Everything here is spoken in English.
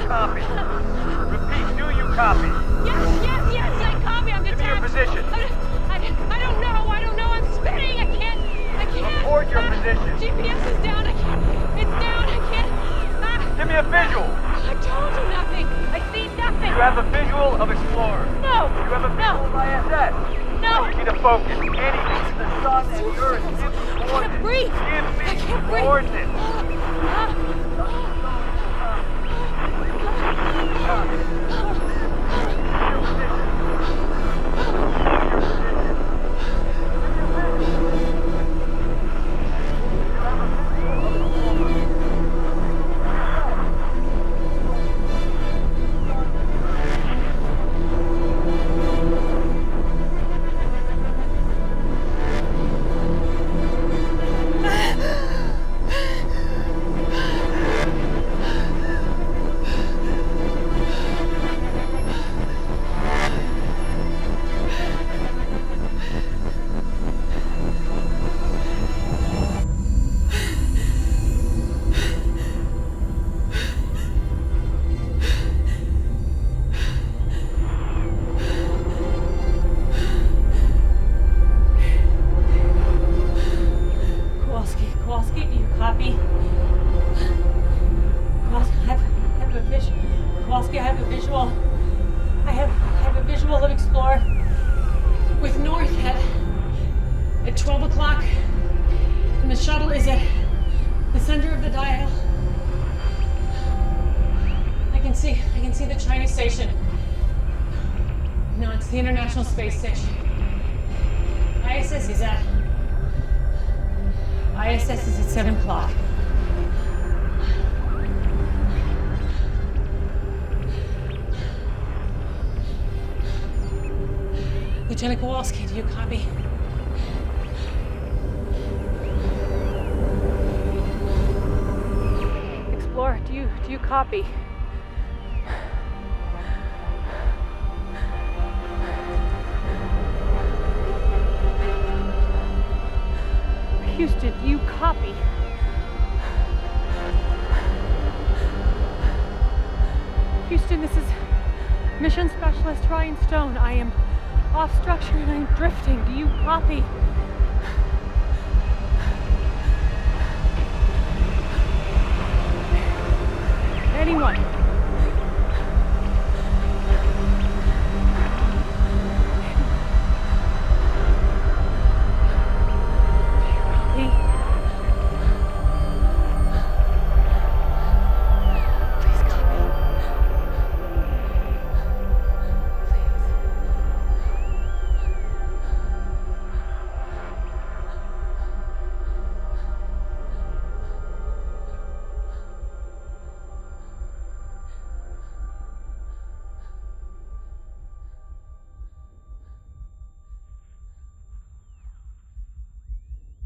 copy? Repeat, do you copy? Yes, I copy. I'm detached. Give me your position. I don't know. I'm spinning. I can't. Report your position. GPS is down. It's down. I can't. Give me a visual. I told you nothing. I see nothing. You have a visual of Explorer. No. You have a visual of ISS. No. You need to focus. Anything to the sun and the earth. Give me coordinates. I can't breathe. Give me I can't breathe. coordinates. Kowalski, do you copy? Kowalski, I have a visual. Kowalski, I have a visual. I have a visual of Explorer with North at 12 o'clock, and the shuttle is at the center of the dial. I can see the Chinese station. No, it's the International Space Station. ISS is at 7 o'clock. Lieutenant Kowalski, do you copy? Explorer, do you copy? Houston, do you copy? Houston, this is Mission Specialist Ryan Stone. I am off structure and I'm drifting. Do you copy?